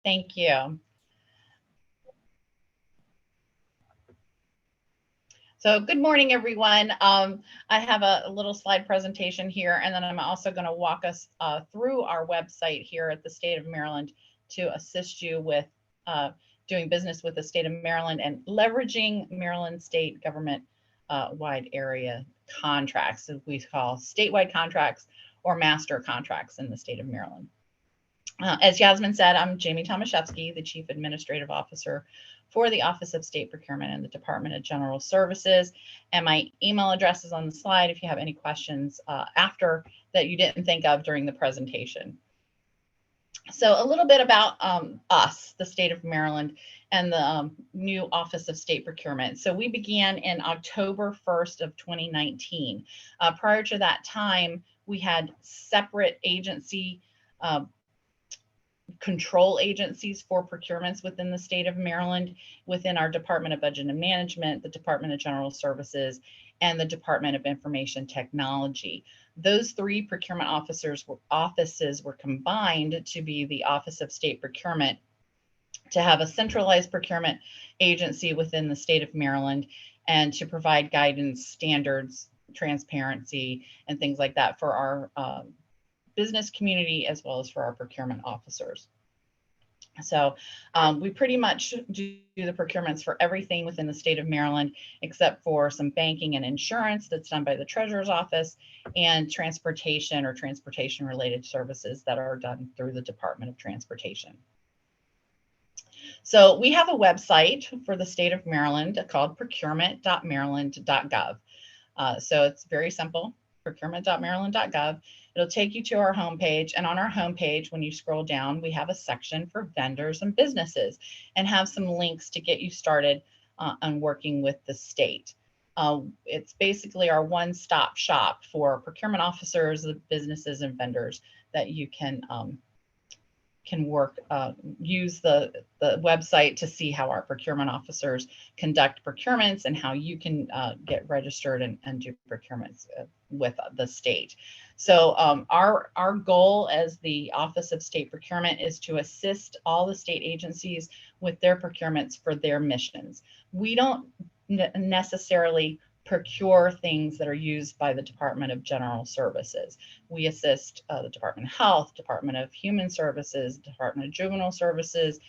Thank you. So good morning, everyone. I have a little slide presentation here, and then I'm also going to walk us through our website here at the state of Maryland to assist you with doing business with the state of Maryland and leveraging Maryland state government wide area contracts, as we call statewide contracts or master contracts in the state of Maryland. As Yasmin said, I'm Jamie Tomaszewski, the Chief Administrative Officer for the Office of State Procurement and the Department of General Services. And my email address is on the slide if you have any questions after that you didn't think of during the presentation. So a little bit about us, the state of Maryland, and the new Office of State Procurement. So we began in October 1st of 2019. Prior to that time, we had separate agency control agencies for procurements within the state of Maryland, within our Department of Budget and Management, the Department of General Services, and the Department of Information Technology. Those three procurement offices were combined to be the Office of State Procurement, to have a centralized procurement agency within the state of Maryland and to provide guidance, standards, transparency, and things like that for our business community as well as for our procurement officers. So we pretty much do the procurements for everything within the state of Maryland, except for some banking and insurance that's done by the Treasurer's Office, and transportation or transportation related services that are done through the Department of Transportation. So we have a website for the state of Maryland called procurement.maryland.gov. So it's very simple, procurement.maryland.gov. It'll take you to our homepage, and on our homepage, when you scroll down, we have a section for vendors and businesses and have some links to get you started on working with the state. It's basically our one-stop shop for procurement officers, the businesses and vendors that you can work, use the website to see how our procurement officers conduct procurements and how you can get registered and do procurements with the state. So our goal as the Office of State Procurement is to assist all the state agencies with their procurements for their missions. We don't necessarily procure things that are used by the Department of General Services. We assist the Department of Health, Department of Human Services, Department of Juvenile Services,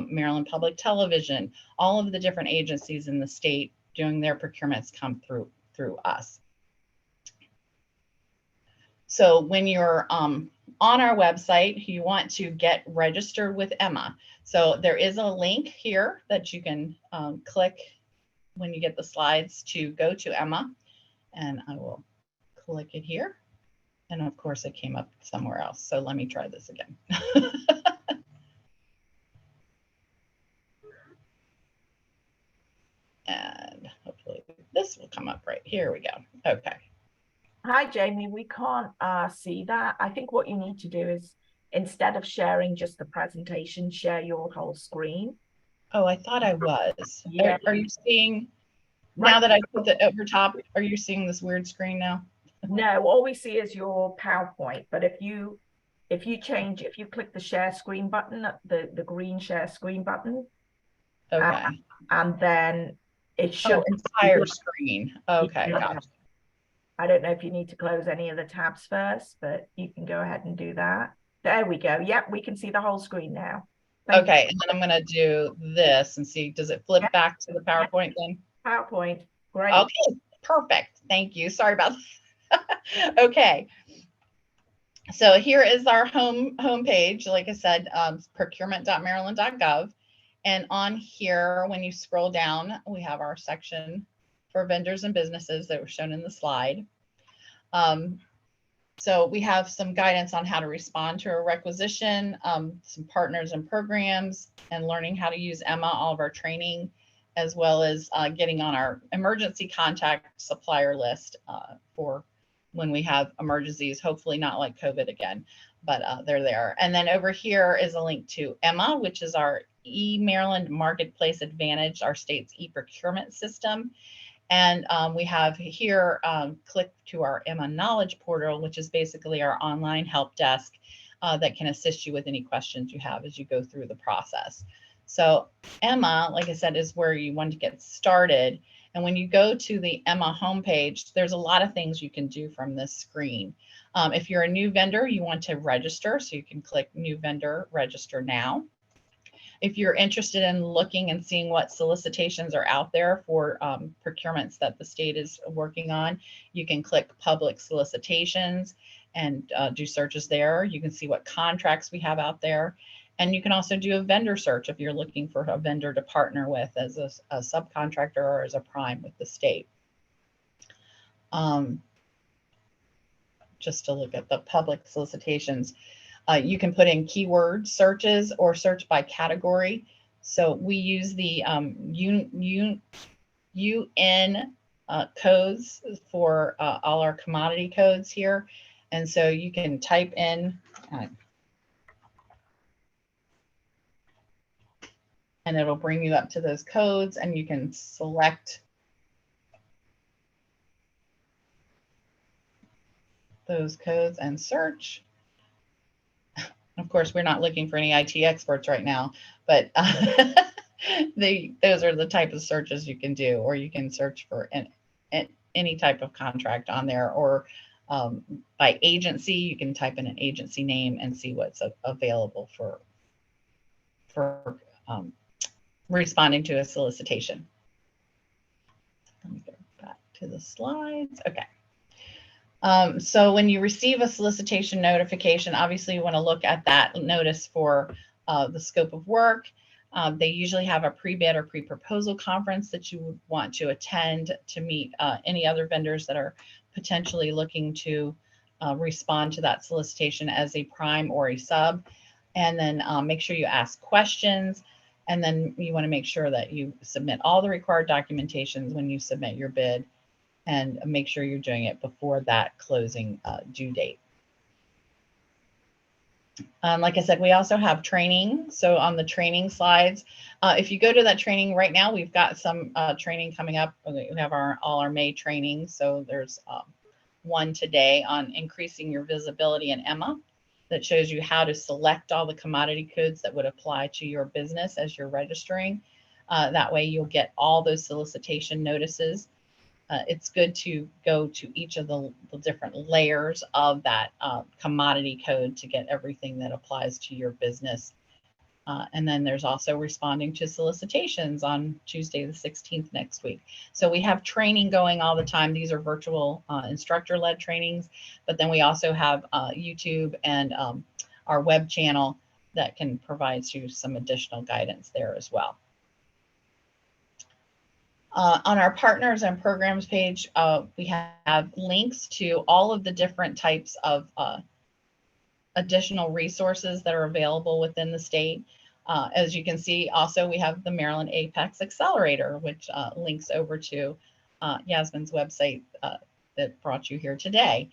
Maryland Public Television, all of the different agencies in the state doing their procurements come through us. So when you're on our website, you want to get registered with Emma. So there is a link here that you can click when you get the slides to go to Emma, and I will click it here. And of course it came up somewhere else. So let me try this again. And hopefully this will come up right. Here we go. Okay. Hi, Jamie. We can't see that. I think what you need to do is, instead of sharing just the presentation, share your whole screen. Oh, I thought I was. Yeah. Are you seeing, now that I put it over top, are you seeing this weird screen now? No, all we see is your PowerPoint. But if you click the share screen button, the green share screen button, okay, and then it should entire screen. Okay, gotcha. I don't know if you need to close any of the tabs first, but you can go ahead and do that. There we go. Yep, we can see the whole screen now. Okay, and then I'm going to do this and see, does it flip back to the PowerPoint then? PowerPoint, great. Okay, perfect. Thank you. Sorry about that. Okay. So here is our homepage. Like I said, procurement.maryland.gov. And on here, when you scroll down, we have our section for vendors and businesses that were shown in the slide. So we have some guidance on how to respond to a requisition, some partners and programs, and learning how to use Emma, all of our training, as well as getting on our emergency contact supplier list for when we have emergencies, hopefully not like COVID again, but they're there. And then over here is a link to Emma, which is our eMaryland Marketplace Advantage, our state's e-procurement system. And we have here, click to our Emma Knowledge Portal, which is basically our online help desk that can assist you with any questions you have as you go through the process. So Emma, like I said, is where you want to get started. And when you go to the Emma homepage, there's a lot of things you can do from this screen. If you're a new vendor, you want to register, so you can click New Vendor, Register Now. If you're interested in looking and seeing what solicitations are out there for procurements that the state is working on, you can click Public Solicitations and do searches there. You can see what contracts we have out there. And you can also do a vendor search if you're looking for a vendor to partner with as a subcontractor or as a prime with the state. Just to look at the public solicitations. You can put in keyword searches or search by category. So we use the UN codes for all our commodity codes here. And so you can type in, and it'll bring you up to those codes, and you can select those codes and search. Of course, we're not looking for any IT experts right now, but those are the type of searches you can do, or you can search for any type of contract on there, or by agency, you can type in an agency name and see what's available for responding to a solicitation. Let me go back to the slides. Okay. So when you receive a solicitation notification, obviously you want to look at that notice for the scope of work. They usually have a pre-bid or pre-proposal conference that you would want to attend to meet any other vendors that are potentially looking to respond to that solicitation as a prime or a sub. And then make sure you ask questions. And then you want to make sure that you submit all the required documentations when you submit your bid, and make sure you're doing it before that closing due date. Like I said, we also have training. So on the training slides, if you go to that training right now, we've got some training coming up. We have all our May trainings. So there's one today on increasing your visibility in Emma that shows you how to select all the commodity codes that would apply to your business as you're registering. That way you'll get all those solicitation notices. It's good to go to each of the different layers of that commodity code to get everything that applies to your business. And then there's also responding to solicitations on Tuesday the 16th next week. So we have training going all the time. These are virtual instructor-led trainings, but then we also have YouTube and our web channel that can provide you some additional guidance there as well. On our partners and programs page, we have links to all of the different types of additional resources that are available within the state. As you can see, also we have the Maryland Apex Accelerator, which links over to Yasmin's website that brought you here today.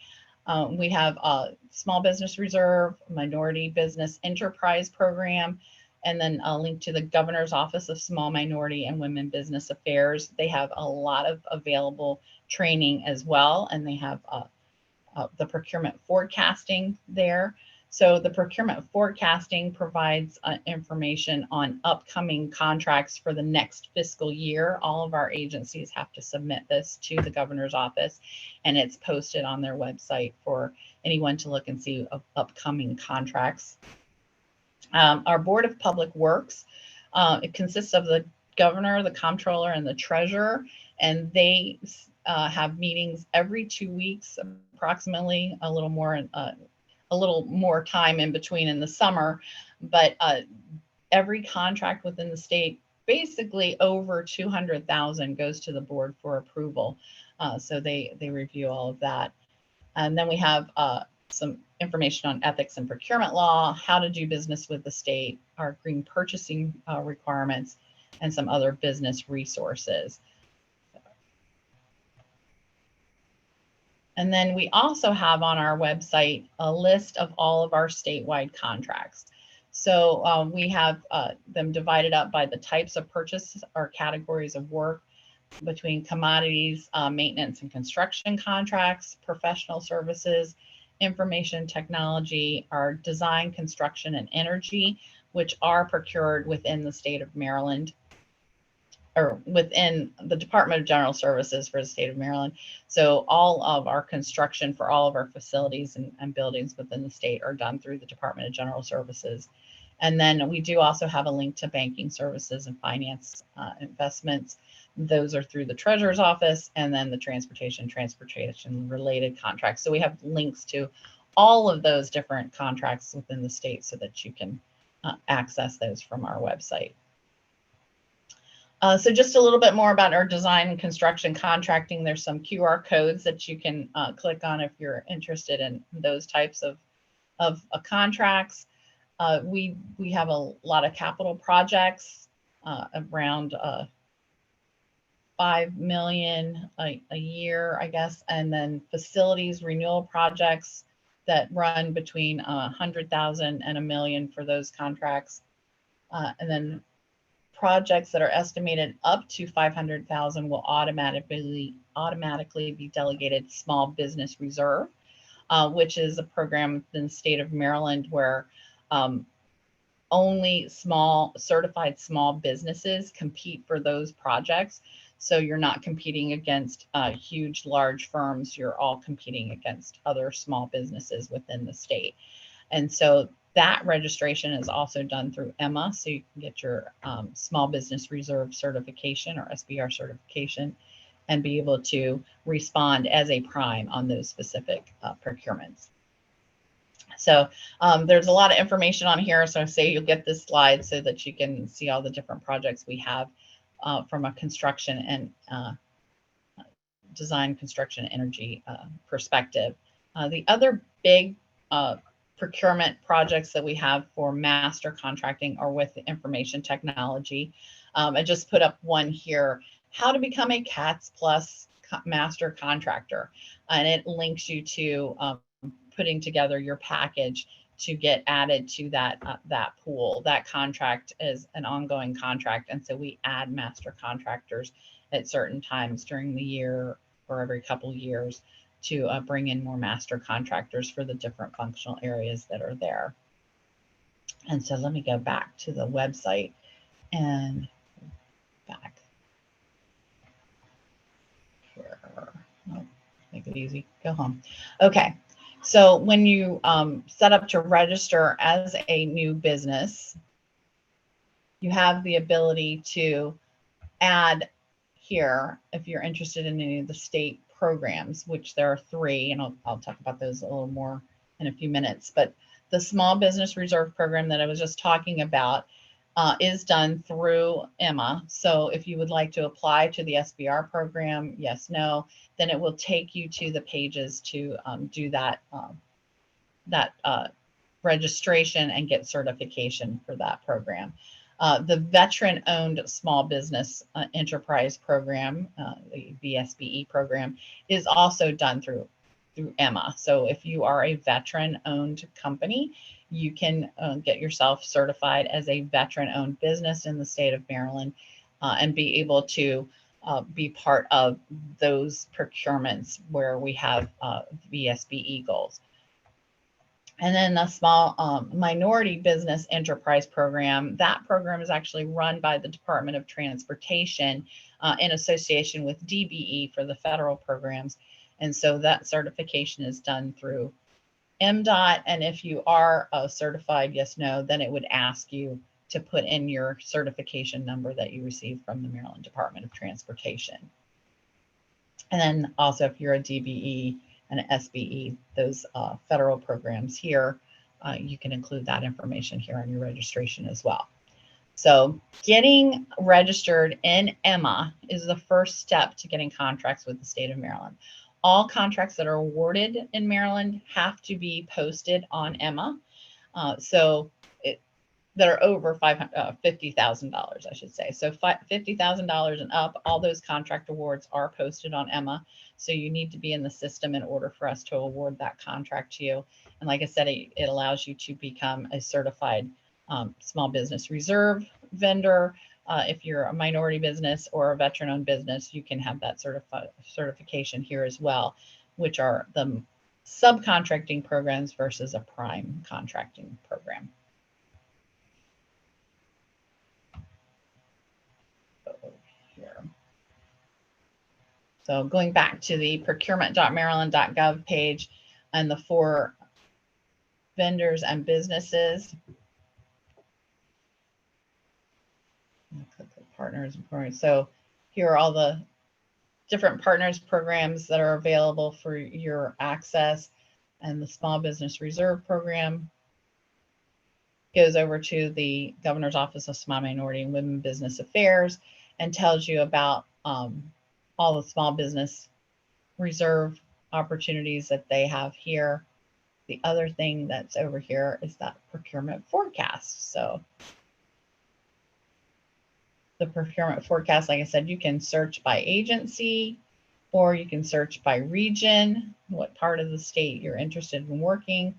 We have a Small Business Reserve, Minority Business Enterprise Program, and then a link to the Governor's Office of Small Minority and Women Business Affairs. They have a lot of available training as well, and they have the procurement forecasting there. So the procurement forecasting provides information on upcoming contracts for the next fiscal year. All of our agencies have to submit this to the Governor's Office, and it's posted on their website for anyone to look and see of upcoming contracts. Our Board of Public Works, it consists of the governor, the comptroller, and the treasurer, and they have meetings every 2 weeks, approximately, a little more time in between in the summer, but every contract within the state, basically over 200,000, goes to the board for approval. So they review all of that. And then we have some information on ethics and procurement law, how to do business with the state, our green purchasing requirements, and some other business resources. And then we also have on our website a list of all of our statewide contracts. So we have them divided up by the types of purchase or categories of work between commodities, maintenance and construction contracts, professional services, information technology, our design, construction, and energy, which are procured within the state of Maryland, or within the Department of General Services for the state of Maryland. So all of our construction for all of our facilities and buildings within the state are done through the Department of General Services. And then we do also have a link to banking services and finance investments. Those are through the Treasurer's Office, and then the transportation related contracts. So we have links to all of those different contracts within the state so that you can access those from our website. So just a little bit more about our design and construction contracting. There's some QR codes that you can click on if you're interested in those types of contracts. We have a lot of capital projects, around $5 million a year, I guess, and then facilities renewal projects that run between 100,000 and $1 million for those contracts, and then projects that are estimated up to 500,000 will automatically be delegated Small Business Reserve, which is a program in the state of Maryland where only certified small businesses compete for those projects. So you're not competing against huge, large firms. You're all competing against other small businesses within the state. And so that registration is also done through EMA. So you can get your Small Business Reserve certification or SBR certification and be able to respond as a prime on those specific procurements. So there's a lot of information on here. So I say you'll get this slide so that you can see all the different projects we have from a construction and design, construction, energy perspective. The other big procurement projects that we have for master contracting are with the information technology. I just put up one here, how to become a CATS Plus master contractor. And it links you to putting together your package to get added to that pool. That contract is an ongoing contract. And so we add master contractors at certain times during the year or every couple of years to bring in more master contractors for the different functional areas that are there. And so let me go back to the website and back here. Oh, make it easy, go home. Okay, so when you set up to register as a new business, you have the ability to add here if you're interested in any of the state programs, which there are 3, and I'll talk about those a little more in a few minutes. But the Small Business Reserve program that I was just talking about is done through EMA. So if you would like to apply to the SBR program, yes, no, then it will take you to the pages to do that registration and get certification for that program. The veteran-owned small business enterprise program, the VSBE program, is also done through EMA. So if you are a veteran-owned company, you can get yourself certified as a veteran-owned business in the state of Maryland and be able to be part of those procurements where we have VSBE goals. And then the small minority business enterprise program, that program is actually run by the Department of Transportation in association with DBE for the federal programs. And so that certification is done through MDOT. And if you are certified, yes, no, then it would ask you to put in your certification number that you received from the Maryland Department of Transportation. And then also if you're a DBE and SBE, those federal programs here, you can include that information here on your registration as well. So getting registered in EMA is the first step to getting contracts with the state of Maryland. All contracts that are awarded in Maryland have to be posted on EMA. That are over $50,000, I should say. So $50,000 and up, all those contract awards are posted on EMA. So you need to be in the system in order for us to award that contract to you. And like I said, it allows you to become a certified small business reserve vendor. If you're a minority business or a veteran-owned business, you can have that certification here as well, which are the subcontracting programs versus a prime contracting program. Here. So going back to the procurement.maryland.gov page and the 4 vendors and businesses. Partners and programs. So here are all the different partners programs that are available for your access, and the Small Business Reserve Program goes over to the Governor's Office of Small Minority and Women Business Affairs and tells you about all the small business reserve opportunities that they have here. The other thing that's over here is that procurement forecast. So the procurement forecast, like I said, you can search by agency, or you can search by region, what part of the state you're interested in working.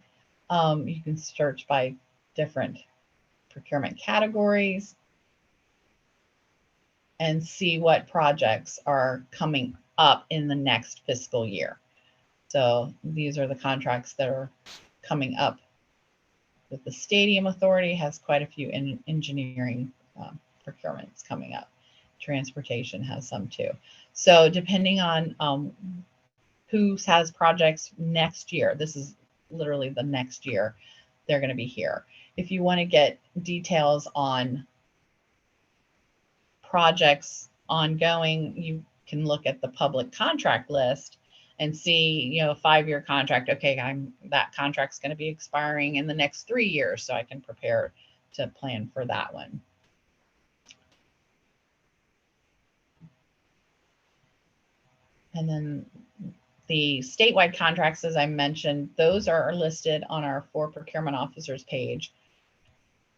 You can search by different procurement categories and see what projects are coming up in the next fiscal year. So these are the contracts that are coming up with the Stadium Authority. Has quite a few engineering procurements coming up. Transportation has some too. So depending on who has projects next year, this is literally the next year, they're going to be here. If you want to get details on projects ongoing, you can look at the public contract list and see, you know, a 5-year contract. Okay, that contract's going to be expiring in the next 3 years, so I can prepare to plan for that one. And then the statewide contracts, as I mentioned, those are listed on our 4 procurement officers page.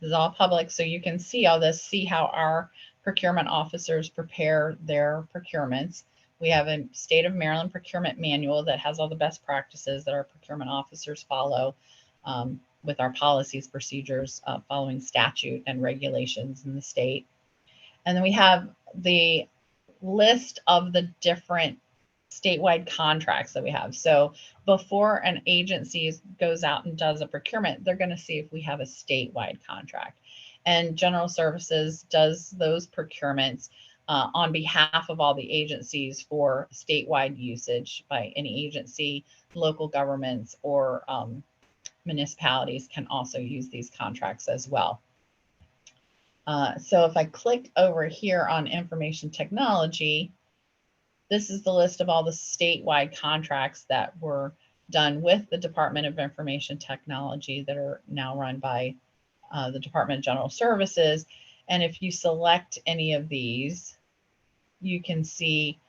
This is all public, so you can see all this, see how our procurement officers prepare their procurements. We have a State of Maryland procurement manual that has all the best practices that our procurement officers follow with our policies, procedures, following statute and regulations in the state. And then we have the list of the different statewide contracts that we have. So before an agency goes out and does a procurement, they're going to see if we have a statewide contract. And General Services does those procurements on behalf of all the agencies for statewide usage by any agency. Local governments or municipalities can also use these contracts as well. So if I click over here on information technology, this is the list of all the statewide contracts that were done with the Department of Information Technology that are now run by the Department of General Services. And if you select any of these, you can see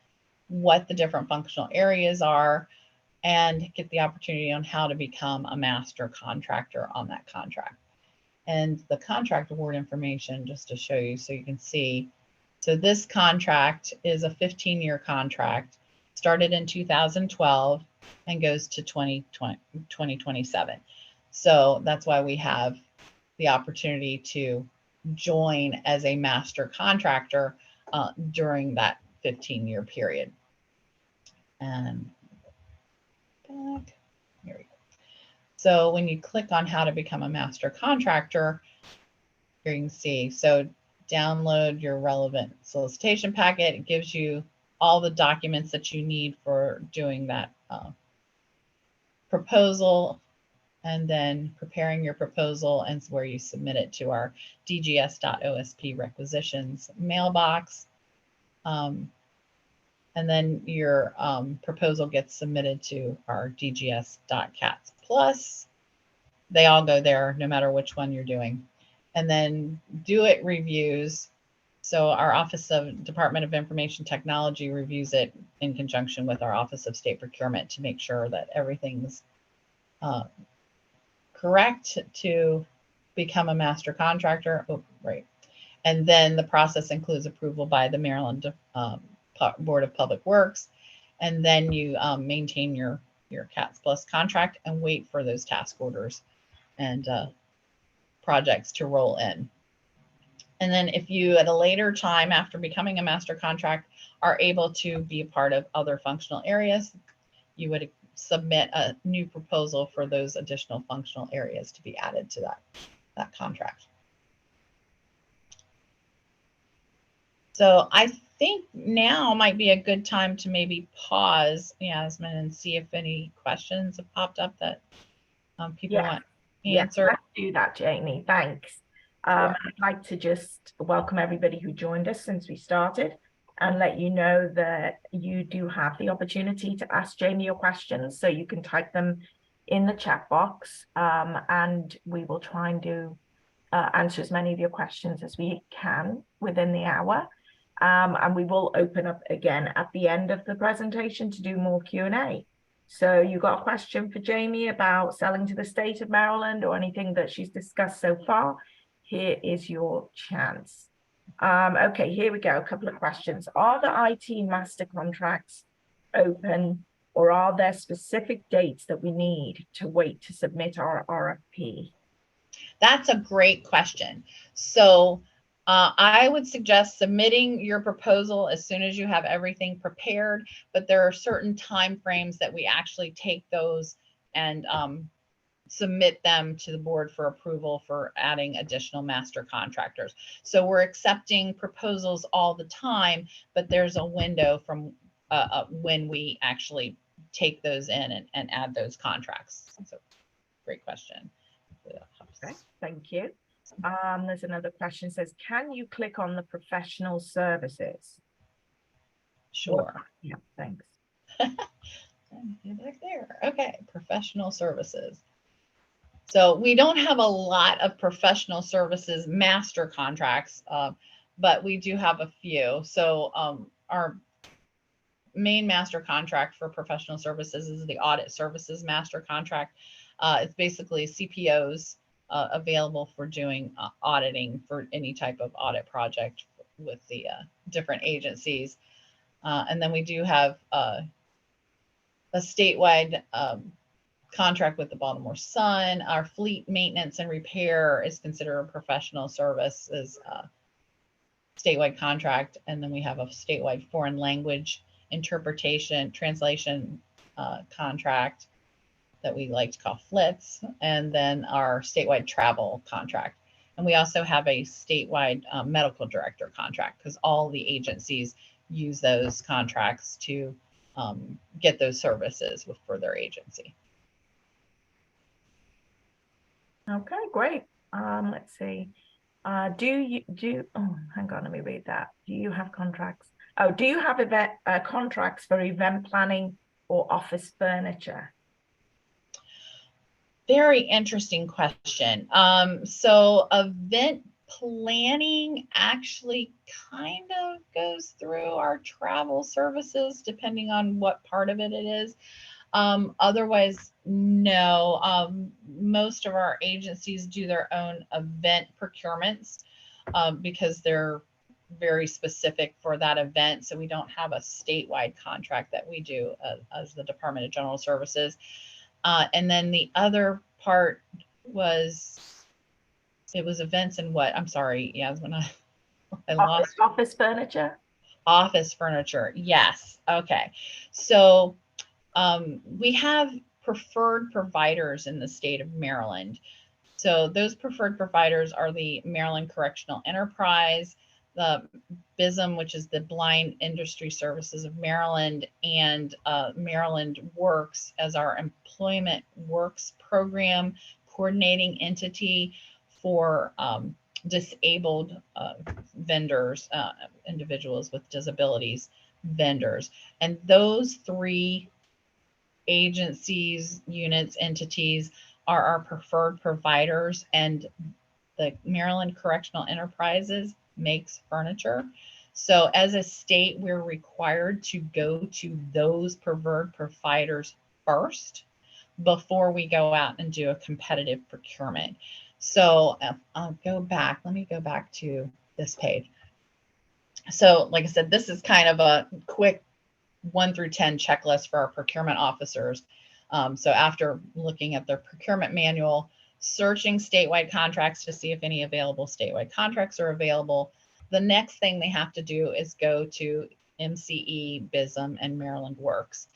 what the different functional areas are and get the opportunity on how to become a master contractor on that contract. And the contract award information, just to show you so you can see. So this contract is a 15-year contract, started in 2012 and goes to 2027. So that's why we have the opportunity to join as a master contractor during that 15-year period. And back, here we go. So when you click on how to become a master contractor, here you can see, so download your relevant solicitation packet. It gives you all the documents that you need for doing that proposal, and then preparing your proposal and where you submit it to our dgs.osp requisitions mailbox. And then your proposal gets submitted to our dgs.cats plus. They all go there no matter which one you're doing. And then do it reviews. So our Office of Department of Information Technology reviews it in conjunction with our Office of State Procurement to make sure that everything's correct to become a master contractor. Oh, right. And then the process includes approval by the Maryland Board of Public Works. And then you maintain your CATS Plus contract and wait for those task orders and projects to roll in. And then if you at a later time after becoming a master contract are able to be a part of other functional areas, you would submit a new proposal for those additional functional areas to be added to that contract. So I think now might be a good time to maybe pause, Yasmin, and see if any questions have popped up that people want answered. Let's do that, Jamie. Thanks. I'd like to just welcome everybody who joined us since we started and let you know that you do have the opportunity to ask Jamie your questions. So you can type them in the chat box and we will try and answer as many of your questions as we can within the hour. And we will open up again at the end of the presentation to do more Q&A. So you got a question for Jamie about selling to the state of Maryland or anything that she's discussed so far? Here is your chance. Okay, here we go. A couple of questions. Are the IT master contracts open, or are there specific dates that we need to wait to submit our RFP? That's a great question. So I would suggest submitting your proposal as soon as you have everything prepared, but there are certain time frames that we actually take those and submit them to the board for approval for adding additional master contractors. So we're accepting proposals all the time, but there's a window from when we actually take those in and add those contracts. So great question. Okay, thank you. There's another question, says, can you click on the professional services? Sure. Yeah, thanks. Back there. Okay, professional services. So we don't have a lot of professional services master contracts, but we do have a few. So our main master contract for professional services is the audit services master contract. It's basically CPOs available for doing auditing for any type of audit project with the different agencies. And then we do have a statewide contract with the Baltimore Sun. Our fleet maintenance and repair is considered a professional services statewide contract. And then we have a statewide foreign language interpretation, translation contract that we like to call FLITS, and then our statewide travel contract. And we also have a statewide medical director contract because all the agencies use those contracts to get those services for their agency. Okay, great. Let's see. Oh, hang on, let me read that. Do you have contracts? Oh, do you have event contracts for event planning or office furniture? Very interesting question. So event planning actually kind of goes through our travel services, depending on what part of it is. Otherwise, no. Most of our agencies do their own event procurements because they're very specific for that event. So we don't have a statewide contract that we do as the Department of General Services. And then the other part was, it was events and what? I'm sorry, Yasmin, I lost. Office furniture? Office furniture, yes. Okay. So we have preferred providers in the state of Maryland. So those preferred providers are the Maryland Correctional Enterprise, the BISM, which is the Blind Industry Services of Maryland, and Maryland Works as our employment works program coordinating entity for disabled vendors, individuals with disabilities vendors. And those three agencies, units, entities are our preferred providers, and the Maryland Correctional Enterprises makes furniture. So as a state, we're required to go to those preferred providers first before we go out and do a competitive procurement. So I'll go back. Let me go back to this page. So like I said, this is kind of a quick 1 through 10 checklist for our procurement officers. So after looking at their procurement manual, searching statewide contracts to see if any available statewide contracts are available, the next thing they have to do is go to MCE, BISM, and Maryland Works.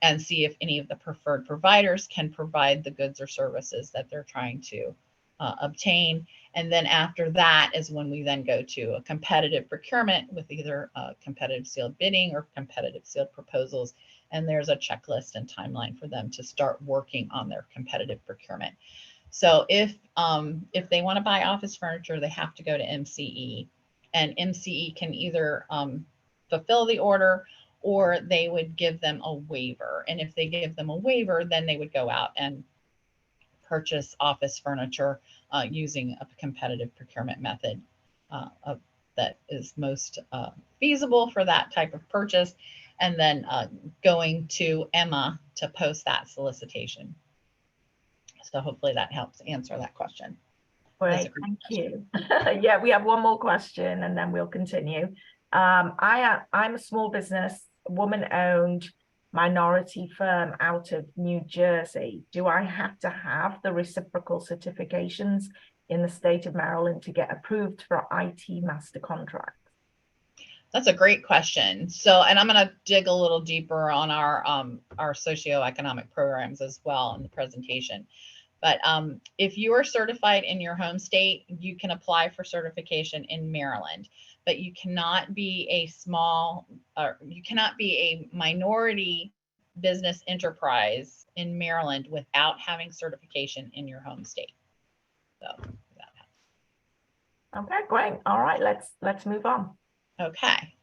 and see if any of the preferred providers can provide the goods or services that they're trying to obtain. And then after that is when we then go to a competitive procurement with either competitive sealed bidding or competitive sealed proposals. And there's a checklist and timeline for them to start working on their competitive procurement. So if they want to buy office furniture, they have to go to MCE, and MCE can either fulfill the order, or they would give them a waiver. And if they give them a waiver, then they would go out and purchase office furniture using a competitive procurement method that is most feasible for that type of purchase, and then going to Emma to post that solicitation. So hopefully that helps answer that question. Great, thank you. Yeah, we have one more question and then we'll continue. I'm a small business, woman-owned, minority firm out of New Jersey. Do I have to have the reciprocal certifications in the state of Maryland to get approved for IT master contracts? That's a great question. So, and I'm going to dig a little deeper on our socioeconomic programs as well in the presentation. But if you are certified in your home state, you can apply for certification in Maryland, but you cannot be you cannot be a minority business enterprise in Maryland without having certification in your home state. So okay, great. All right, let's move on. Okay.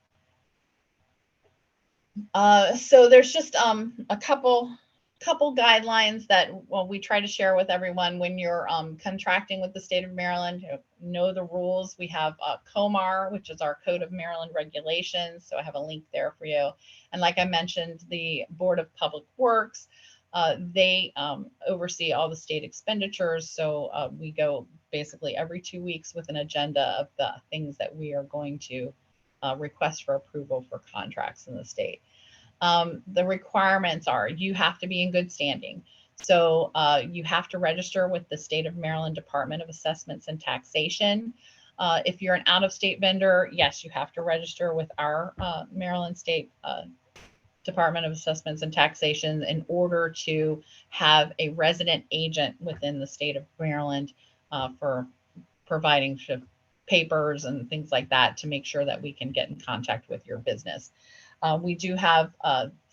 So there's just a couple guidelines that we try to share with everyone when you're contracting with the state of Maryland. Know the rules. We have COMAR, which is our Code of Maryland Regulations. So I have a link there for you. And like I mentioned, the Board of Public Works, they oversee all the state expenditures. So we go basically every 2 weeks with an agenda of the things that we are going to request for approval for contracts in the state. The requirements are you have to be in good standing. So you have to register with the State of Maryland Department of Assessments and Taxation. If you're an out-of-state vendor, yes, you have to register with our Maryland State Department of Assessments and Taxation in order to have a resident agent within the state of Maryland for providing papers and things like that to make sure that we can get in contact with your business. We do have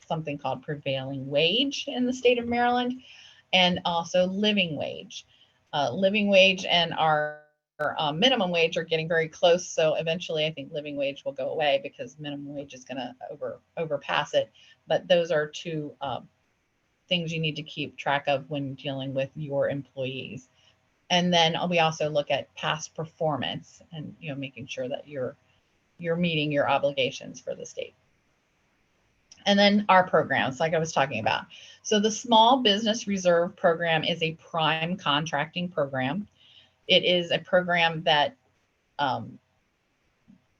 something called prevailing wage in the state of Maryland, and also living wage. Living wage and our minimum wage are getting very close. So eventually I think living wage will go away because minimum wage is going to overpass it. But those are two things you need to keep track of when dealing with your employees. And then we also look at past performance and making sure that you're meeting your obligations for the state. And then our programs, like I was talking about. So the Small Business Reserve Program is a prime contracting program. It is a program that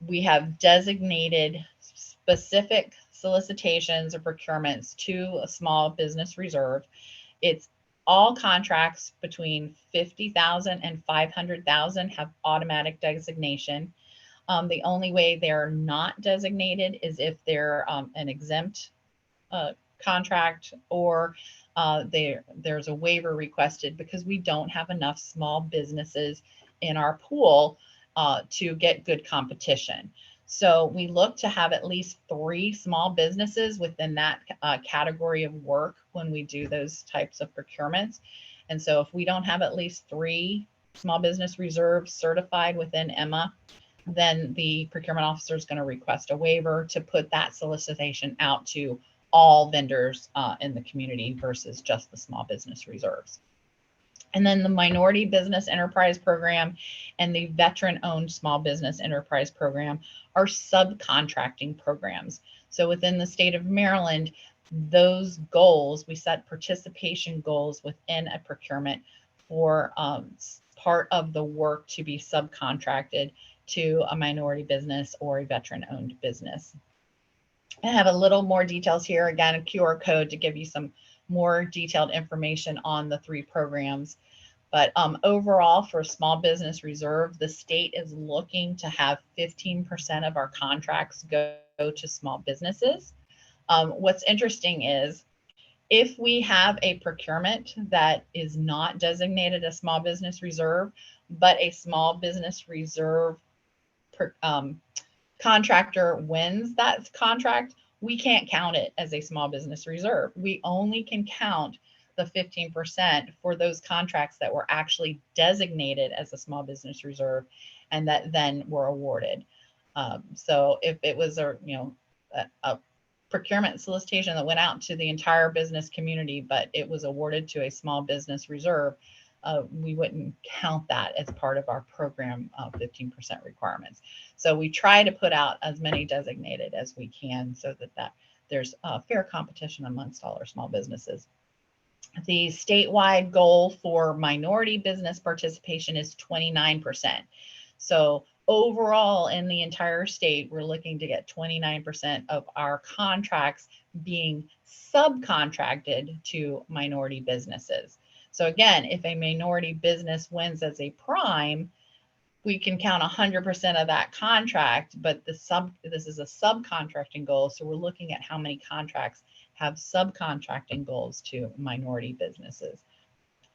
we have designated specific solicitations or procurements to a small business reserve. It's all contracts between $50,000 and $500,000 have automatic designation. The only way they're not designated is if they're an exempt contract or there's a waiver requested because we don't have enough small businesses in our pool to get good competition. So we look to have at least 3 small businesses within that category of work when we do those types of procurements. And so if we don't have at least 3 small business reserves certified within Emma, then the procurement officer is going to request a waiver to put that solicitation out to all vendors in the community versus just the small business reserves. And then the Minority Business Enterprise Program and the Veteran-Owned Small Business Enterprise Program are subcontracting programs. So within the state of Maryland, those goals, we set participation goals within a procurement for part of the work to be subcontracted to a minority business or a veteran-owned business. I have a little more details here. Again, a QR code to give you some more detailed information on the 3 programs. But overall, for Small Business Reserve, the state is looking to have 15% of our contracts go to small businesses. What's interesting is If we have a procurement that is not designated a small business reserve, but a small business reserve contractor wins that contract, we can't count it as a small business reserve. We only can count the 15% for those contracts that were actually designated as a small business reserve and that then were awarded. So if it was a procurement solicitation that went out to the entire business community, but it was awarded to a small business reserve, we wouldn't count that as part of our program 15% requirements. So we try to put out as many designated as we can so that there's fair competition amongst all our small businesses. The statewide goal for minority business participation is 29%. So overall in the entire state, we're looking to get 29% of our contracts being subcontracted to minority businesses. So again, if a minority business wins as a prime, we can count 100% of that contract, but this is a subcontracting goal. So we're looking at how many contracts have subcontracting goals to minority businesses.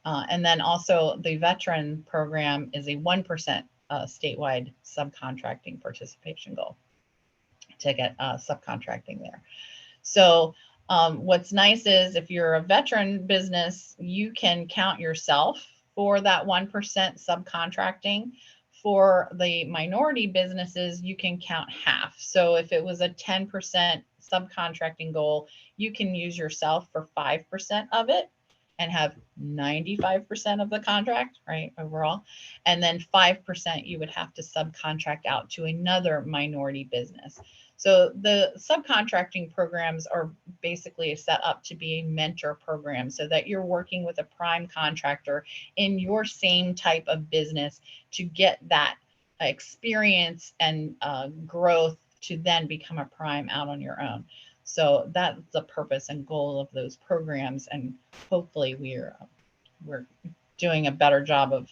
And then also the veteran program is a 1% statewide subcontracting participation goal to get subcontracting there. So what's nice is if you're a veteran business, you can count yourself for that 1% subcontracting. For the minority businesses, you can count half. So if it was a 10% subcontracting goal, you can use yourself for 5% of it and have 95% of the contract, right, overall. And then 5% you would have to subcontract out to another minority business. So the subcontracting programs are basically set up to be a mentor program so that you're working with a prime contractor in your same type of business to get that experience and growth to then become a prime out on your own. So that's the purpose and goal of those programs, and hopefully we're doing a better job of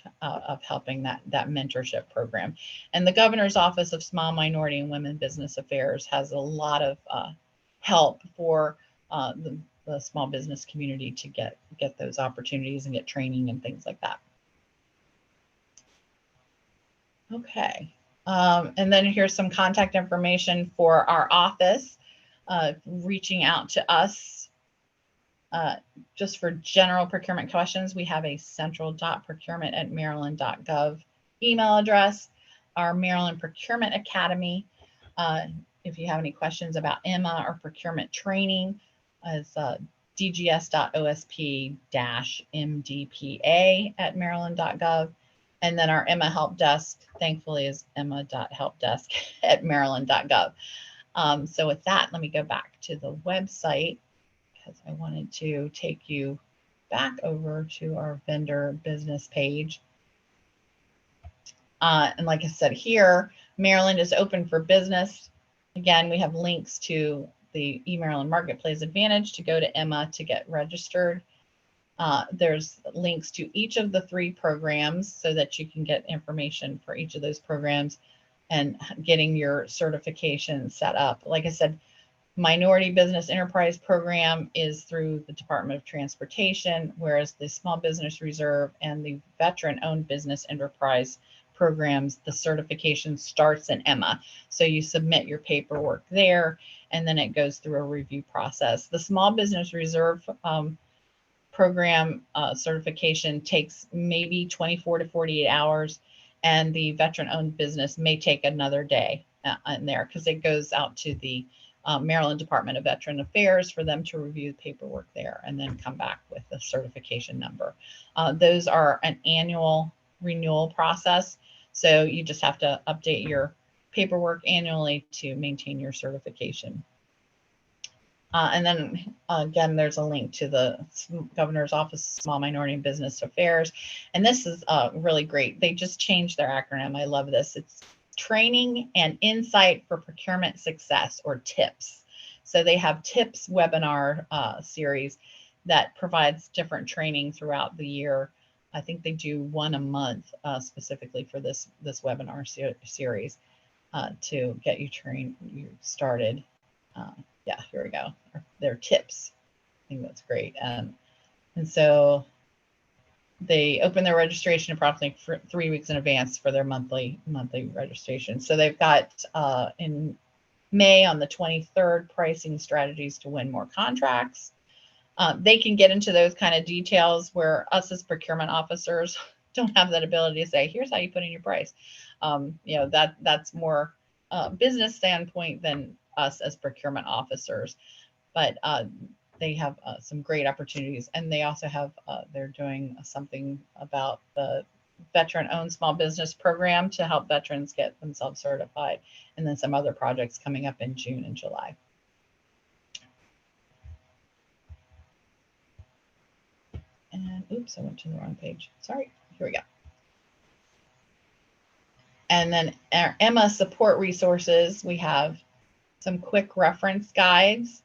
helping that mentorship program. And the Governor's Office of Small Minority and Women Business Affairs has a lot of help for the small business community to get those opportunities and get training and things like that. Okay, and then here's some contact information for our office. Reaching out to us just for general procurement questions, we have a central.procurement@maryland.gov email address. Our Maryland Procurement Academy, if you have any questions about Emma or procurement training, is dgs.osp-mdpa@maryland.gov. And then our Emma Help Desk, thankfully, is emma.helpdesk@maryland.gov. So with that, let me go back to the website because I wanted to take you back over to our vendor business page. And like I said here, Maryland is open for business. Again, we have links to the eMaryland Marketplace Advantage to go to Emma to get registered. There's links to each of the 3 programs so that you can get information for each of those programs and getting your certification set up. Like I said, Minority Business Enterprise Program is through the Department of Transportation, whereas the Small Business Reserve and the Veteran-Owned Business Enterprise programs, the certification starts in Emma. So you submit your paperwork there, and then it goes through a review process. The Small Business Reserve program certification takes maybe 24 to 48 hours. And the veteran-owned business may take another day in there because it goes out to the Maryland Department of Veteran Affairs for them to review the paperwork there and then come back with the certification number. Those are an annual renewal process. So you just have to update your paperwork annually to maintain your certification. And then again, there's a link to the Governor's Office of Small Minority and Business Affairs. And this is really great. They just changed their acronym. I love this. It's Training and Insight for Procurement Success, or TIPS. So they have TIPS webinar series that provides different training throughout the year. I think they do one a month specifically for this webinar series to get you started. Yeah, here we go. Their tips. think that's great. And so they open their registration approximately 3 weeks in advance for their monthly registration. So they've got in May on the 23rd, pricing strategies to win more contracts. They can get into those kind of details where us as procurement officers don't have that ability to say, here's how you put in your price. That's more business standpoint than us as procurement officers. But they have some great opportunities, and they also have they're doing something about the veteran-owned small business program to help veterans get themselves certified, and then some other projects coming up in June and July. And oops, I went to the wrong page. Sorry. Here we go. And then our Emma support resources. We have some quick reference guides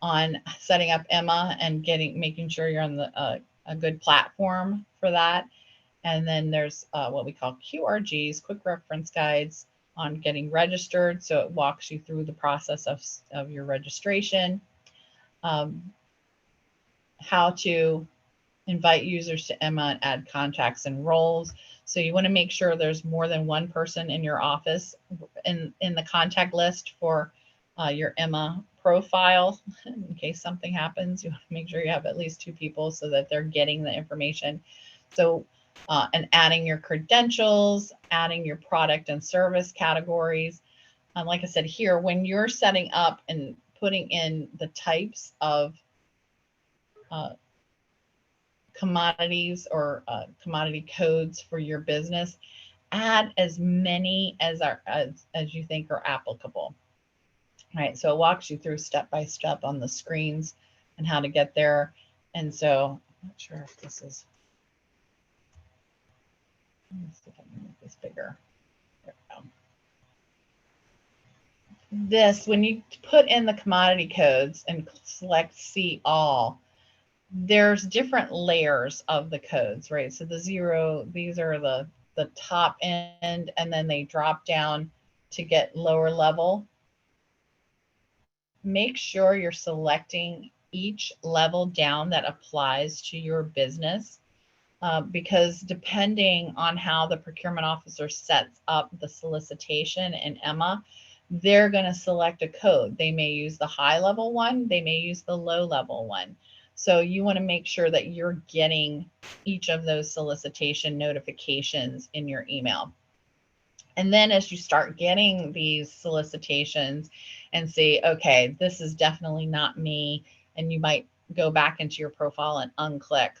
on setting up Emma and making sure you're on a good platform for that. And then there's what we call QRGs, quick reference guides on getting registered. So it walks you through the process of your registration, how to invite users to Emma and add contacts and roles. So you want to make sure there's more than one person in your office in the contact list for your Emma profile. In case something happens, you want to make sure you have at least 2 people so that they're getting the information. So and adding your credentials, adding your product and service categories. Like I said here, when you're setting up and putting in the types of commodities or commodity codes for your business, add as many as you think are applicable. All right, so it walks you through step by step on the screens and how to get there. And so I'm not sure if this is, let me see if I can make this bigger. There we go. This, when you put in the commodity codes and select see all, there's different layers of the codes, right? So the 0, these are the top end, and then they drop down to get lower level. Make sure you're selecting each level down that applies to your business, because depending on how the procurement officer sets up the solicitation in Emma, they're going to select a code. They may use the high level one, they may use the low level one. So you want to make sure that you're getting each of those solicitation notifications in your email. And then as you start getting these solicitations and say, okay, this is definitely not me, and you might go back into your profile and unclick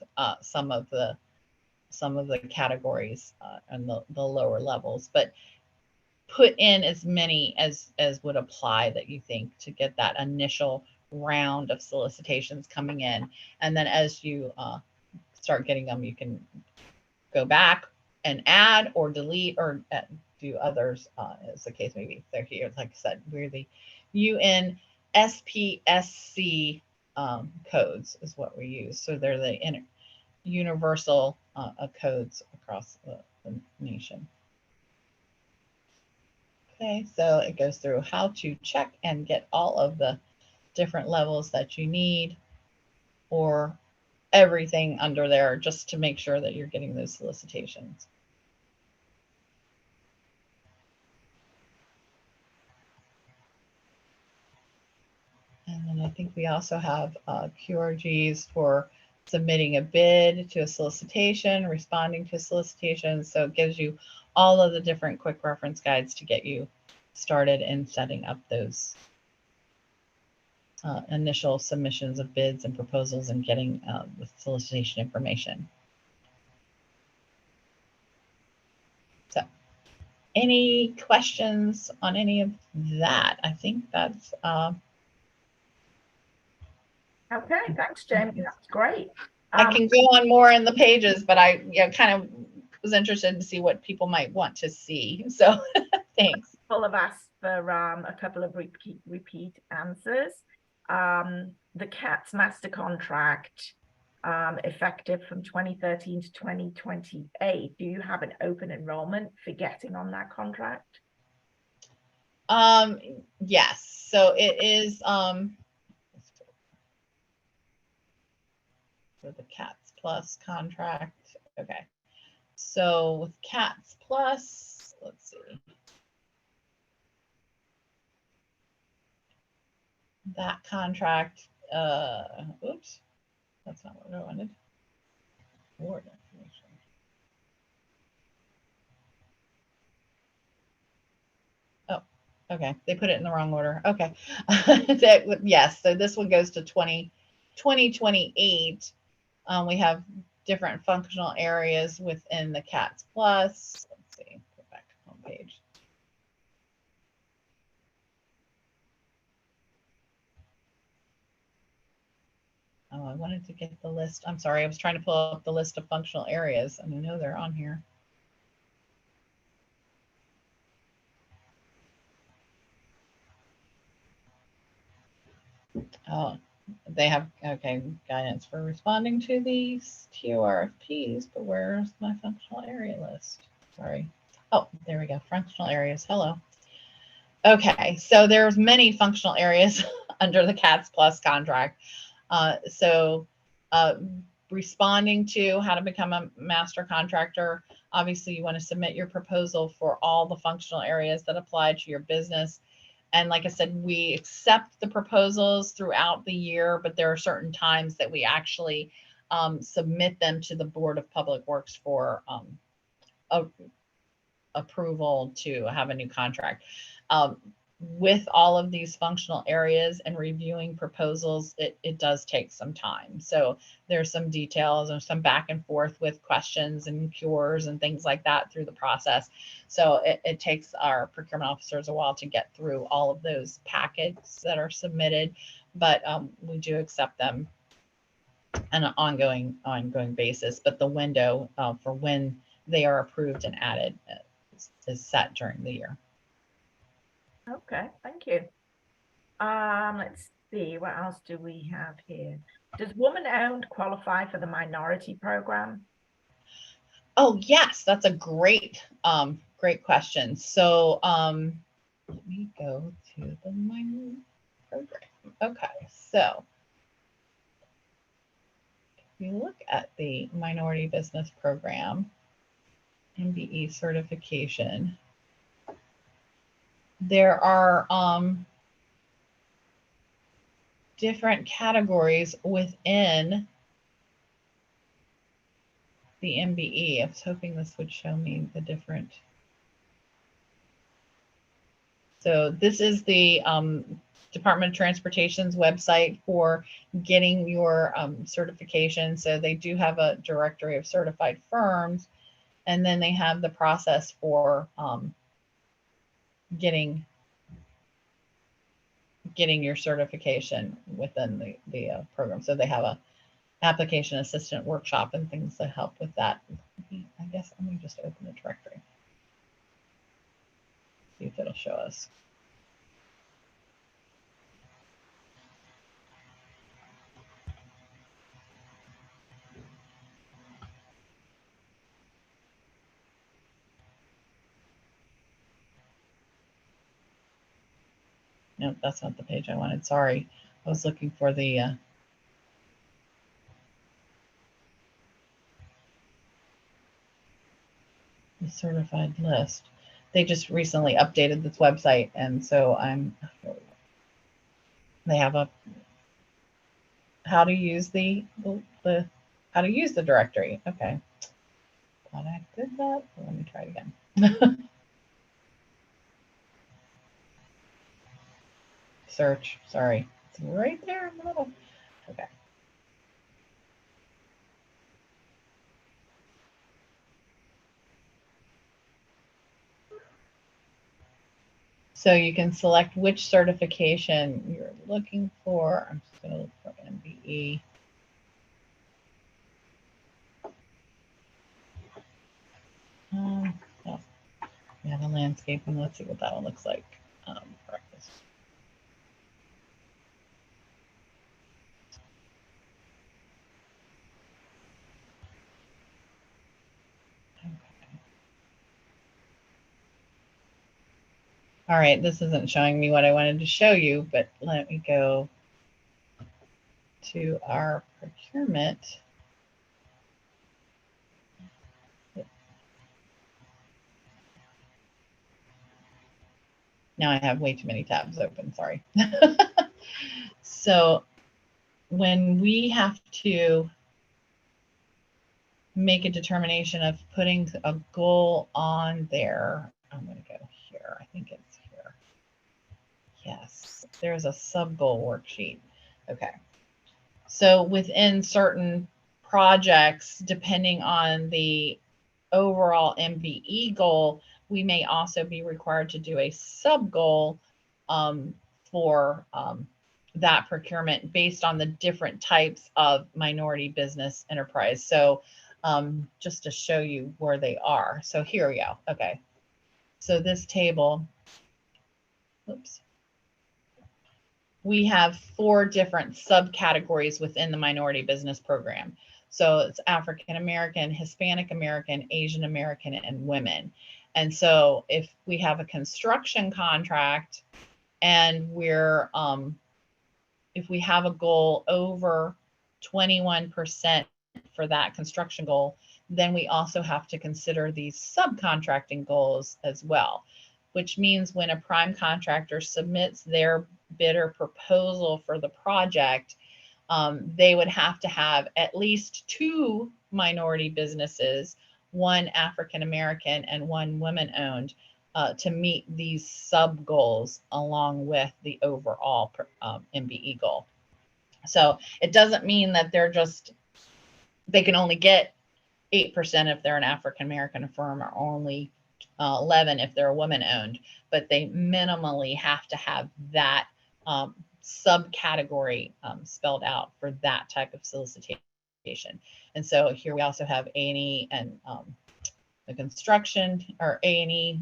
some of the categories and the lower levels, but put in as many as would apply that you think to get that initial round of solicitations coming in. And then as you start getting them, you can go back and add or delete or do others as the case may be. They're here, like I said, we're the UNSPSC codes is what we use. So they're the universal codes across the nation. Okay, so it goes through how to check and get all of the different levels that you need, or everything under there, just to make sure that you're getting those solicitations. And then I think we also have QRGs for submitting a bid to a solicitation, responding to solicitations. So it gives you all of the different quick reference guides to get you started in setting up those initial submissions of bids and proposals and getting the solicitation information. So any questions on any of that? I think that's okay, thanks, Jamie. That's great. I can go on more in the pages, but I kind of was interested to see what people might want to see. So thanks. Full of asked for a couple of repeat answers. The CATS master contract, effective from 2013 to 2028. Do you have an open enrollment for getting on that contract? Yes. So it is for the CATS Plus contract. Okay. So with CATS Plus, let's see. That contract, oops, that's not what I wanted. Board information. Oh, okay. They put it in the wrong order. Okay. Yes, so this one goes to 2028. We have different functional areas within the CATS Plus. Let's see, go back to the home page. Oh, I wanted to get the list. I'm sorry, I was trying to pull up the list of functional areas, and I know they're on here. Oh, they have, okay, guidance for responding to these TORFPs, but where's my functional area list? Sorry. Oh, there we go. Functional areas. Hello. Okay, so there's many functional areas under the CATS Plus contract. Responding to how to become a master contractor. Obviously, you want to submit your proposal for all the functional areas that apply to your business. And like I said, we accept the proposals throughout the year, but there are certain times that we actually submit them to the Board of Public Works for approval to have a new contract. With all of these functional areas and reviewing proposals, it does take some time. So there's some details and some back and forth with questions and cures and things like that through the process. So it takes our procurement officers a while to get through all of those packets that are submitted, but we do accept them on an ongoing basis. But the window for when they are approved and added is set during the year. Okay, thank you. Let's see, what else do we have here? Does woman-owned qualify for the minority program? Oh, yes, that's a great question. So let me go to the minority program. Okay, so if you look at the minority business program, MBE certification, there are different categories within the MBE. I was hoping this would show me the different. So this is the Department of Transportation's website for getting your certification. So they do have a directory of certified firms, and then they have the process for getting your certification within the program. So they have a application assistant workshop and things that help with that. I guess let me just open the directory. See if it'll show us. Nope, that's not the page I wanted. Sorry. I was looking for the certified list. They just recently updated this website, and so they have a how to use the how to use the directory. Okay. Thought I did that. Let me try it again. Search. Sorry. It's right there in the middle. Okay. So you can select which certification you're looking for. I'm just going to look for MBE. Oh, yeah, the landscaping. Let's see what that one looks like. Practice. Okay. All right, this isn't showing me what I wanted to show you, but let me go to our procurement Now I have way too many tabs open, sorry. So when we have to make a determination of putting a goal on there, I'm going to go here. I think it's here. Yes, there's a sub goal worksheet. Okay. So within certain projects, depending on the overall MBE goal, we may also be required to do a sub goal for that procurement based on the different types of minority business enterprise. So just to show you where they are. So here we go. Okay. So this table, oops. We have 4 different subcategories within the minority business program. So it's African American, Hispanic American, Asian American, and women. And so if we have a construction contract and we're, if we have a goal over 21% for that construction goal, then we also have to consider these subcontracting goals as well, which means when a prime contractor submits their bid or proposal for the project, they would have to have at least 2 minority businesses, 1 African American and 1 women owned, to meet these sub goals along with the overall MBE goal. So it doesn't mean that they can only get 8% if they're an African American firm, or only 11 if they're a woman owned, but they minimally have to have that subcategory spelled out for that type of solicitation. And so here we also have A&E and the construction, or A&E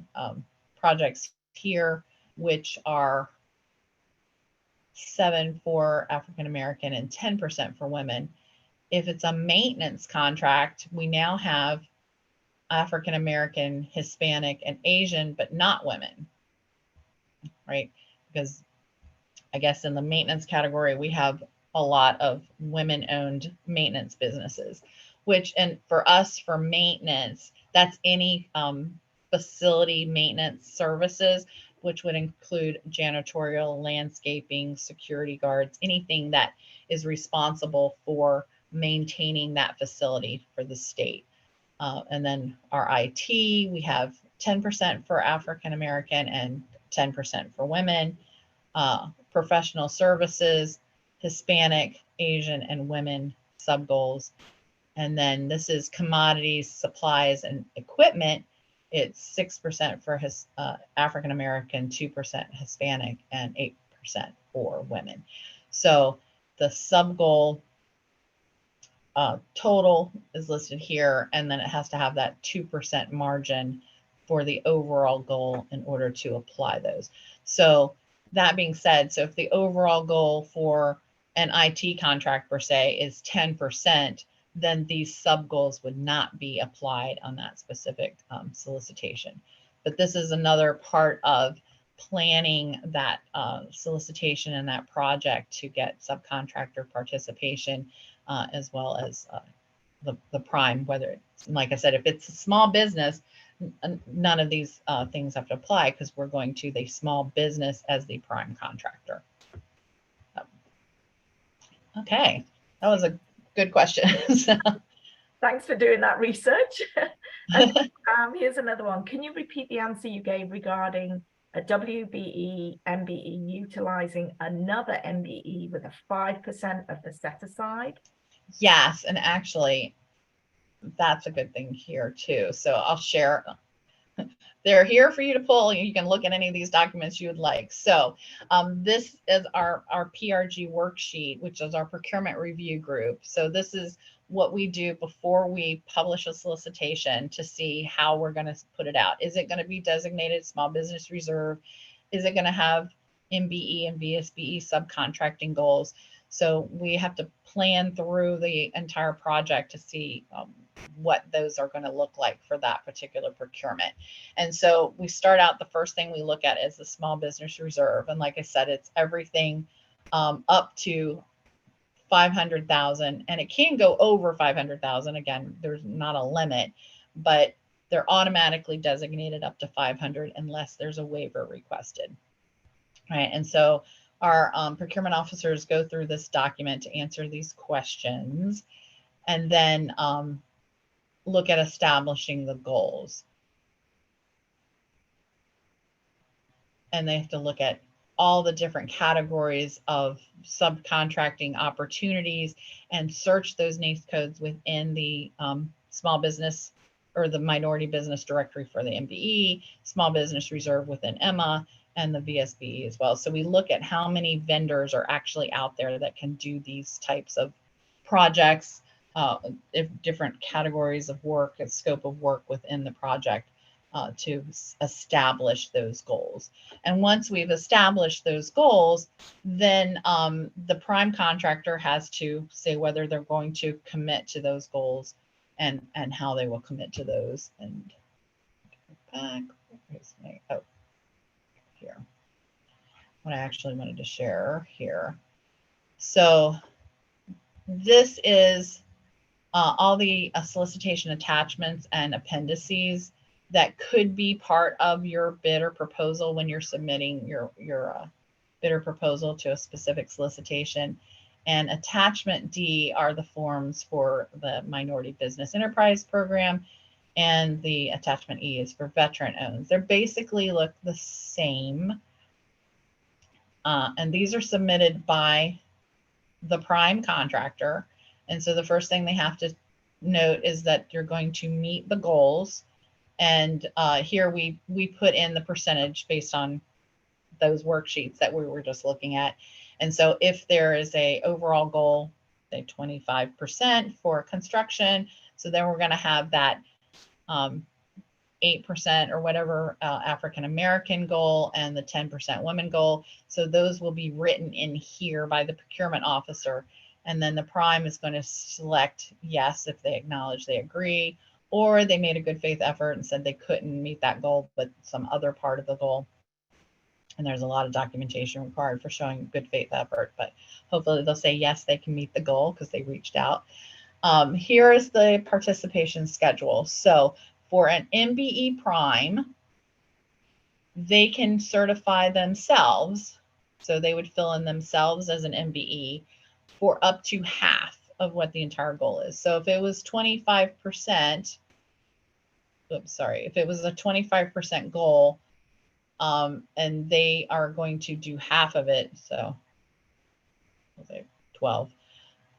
projects here, which are 7 for African American and 10% for women. If it's a maintenance contract, we now have African American, Hispanic, and Asian, but not women, right? Because I guess in the maintenance category, we have a lot of women-owned maintenance businesses, which, and for us, for maintenance, that's any facility maintenance services, which would include janitorial, landscaping, security guards, anything that is responsible for maintaining that facility for the state. And then our IT, we have 10% for African American and 10% for women. Professional services, Hispanic, Asian, and women sub goals. And then this is commodities, supplies, and equipment. It's 6% for African American, 2% Hispanic, and 8% for women. So the sub goal total is listed here, and then it has to have that 2% margin for the overall goal in order to apply those. So that being said, so if the overall goal for an IT contract per se is 10%, then these sub goals would not be applied on that specific solicitation. But this is another part of planning that solicitation and that project to get subcontractor participation, as well as the prime, whether it's, like I said, if it's a small business, none of these things have to apply, because we're going to the small business as the prime contractor. Okay, that was a good question. Thanks for doing that research. And, here's another one. Can you repeat the answer you gave regarding a WBE MBE utilizing another MBE with a 5% of the set aside? Yes, and actually, that's a good thing here too. So I'll share. They're here for you to pull. You can look at any of these documents you would like. So this is our PRG worksheet, which is our procurement review group. So this is what we do before we publish a solicitation to see how we're going to put it out. Is it going to be designated small business reserve? Is it going to have MBE and VSBE subcontracting goals? So we have to plan through the entire project to see what those are going to look like for that particular procurement. And so we start out, the first thing we look at is the small business reserve. And like I said, it's everything up to 500,000, and it can go over 500,000. Again, there's not a limit, but they're automatically designated up to 500 unless there's a waiver requested. right? And so our procurement officers go through this document to answer these questions, and then look at establishing the goals. And they have to look at all the different categories of subcontracting opportunities and search those NAICS codes within the small business or the minority business directory for the MBE, small business reserve within EMA, and the VSBE as well. So we look at how many vendors are actually out there that can do these types of projects, different categories of work and scope of work within the project. To establish those goals. And once we've established those goals, then the prime contractor has to say whether they're going to commit to those goals and how they will commit to those. And back, oh, here, what I actually wanted to share here. So this is all the solicitation attachments and appendices that could be part of your bid or proposal when you're submitting your bid or proposal to a specific solicitation. And attachment D are the forms for the Minority Business Enterprise Program, and the attachment E is for veteran owned. They're basically look the same, and these are submitted by the prime contractor. And so the first thing they have to note is that you're going to meet the goals. And here we put in the percentage based on those worksheets that we were just looking at. And so if there is a overall goal, say 25% for construction, so then we're going to have that 8% or whatever African American goal and the 10% women goal. So those will be written in here by the procurement officer. And then the prime is going to select yes if they acknowledge they agree, or they made a good faith effort and said they couldn't meet that goal, but some other part of the goal. And there's a lot of documentation required for showing good faith effort, but hopefully they'll say yes, they can meet the goal because they reached out. Here is the participation schedule. So for an MBE prime, they can certify themselves. So they would fill in themselves as an MBE for up to half of what the entire goal is. So if it was 25%, oops, sorry, if it was a 25% goal, and they are going to do half of it, so let's say 12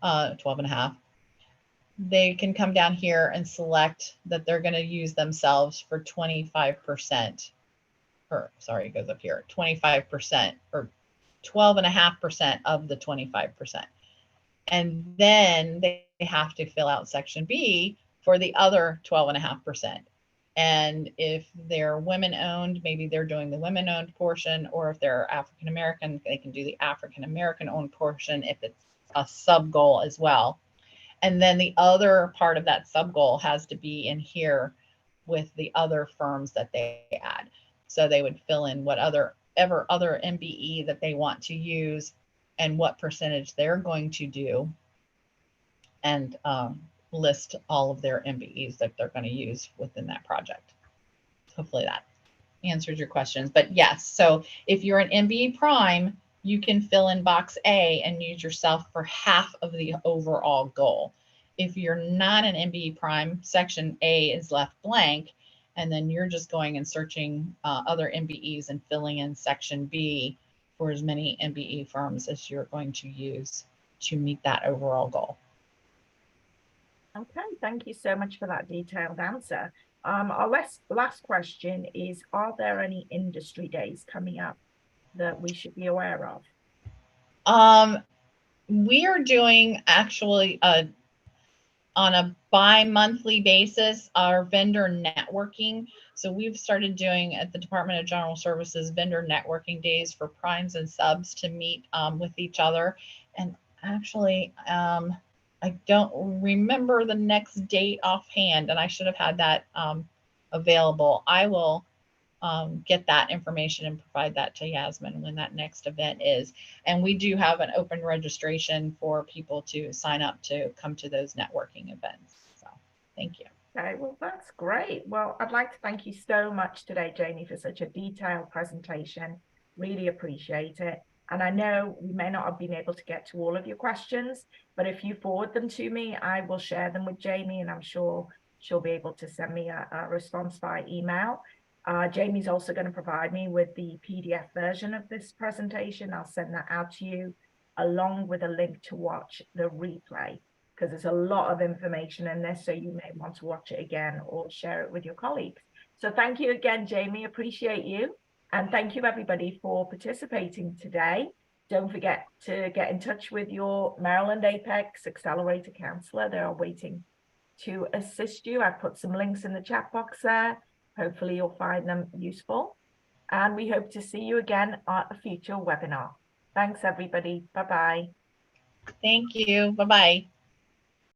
and a half, they can come down here and select that they're going to use themselves for 25%, or sorry, it goes up here, 25% or 12.5% of the 25%. And then they have to fill out section B for the other 12.5%. And if they're women owned, maybe they're doing the women owned portion, or if they're African American, they can do the African American owned portion if it's a sub goal as well. And then the other part of that sub goal has to be in here with the other firms that they add. So they would fill in what other MBE that they want to use and what percentage they're going to do, and list all of their MBEs that they're going to use within that project. Hopefully that answers your questions. But yes, so if you're an MBE prime, you can fill in box A and use yourself for half of the overall goal. If you're not an MBE prime, section A is left blank, and then you're just going and searching other MBEs and filling in section B for as many MBE firms as you're going to use to meet that overall goal. Okay, thank you so much for that detailed answer. Our last question is, are there any industry days coming up that we should be aware of? We are doing actually on a bi-monthly basis our vendor networking. So we've started doing at the Department of General Services vendor networking days for primes and subs to meet with each other. And actually, I don't remember the next date offhand, and I should have had that available. I will get that information and provide that to Yasmin when that next event is. And we do have an open registration for people to sign up to come to those networking events. So thank you. Okay, well, that's great. Well, I'd like to thank you so much today, Jamie, for such a detailed presentation. Really appreciate it. And I know we may not have been able to get to all of your questions, but if you forward them to me, I will share them with Jamie, and I'm sure she'll be able to send me a response by email. Jamie's also going to provide me with the PDF version of this presentation. I'll send that out to you along with a link to watch the replay, because there's a lot of information in this, so you may want to watch it again or share it with your colleagues. So thank you again, Jamie, appreciate you. And thank you everybody for participating today. Don't forget to get in touch with your Maryland Apex Accelerator counselor. They are waiting to assist you. I've put some links in the chat box there. Hopefully you'll find them useful. And we hope to see you again at a future webinar. Thanks everybody. Bye-bye. Thank you. Bye-bye.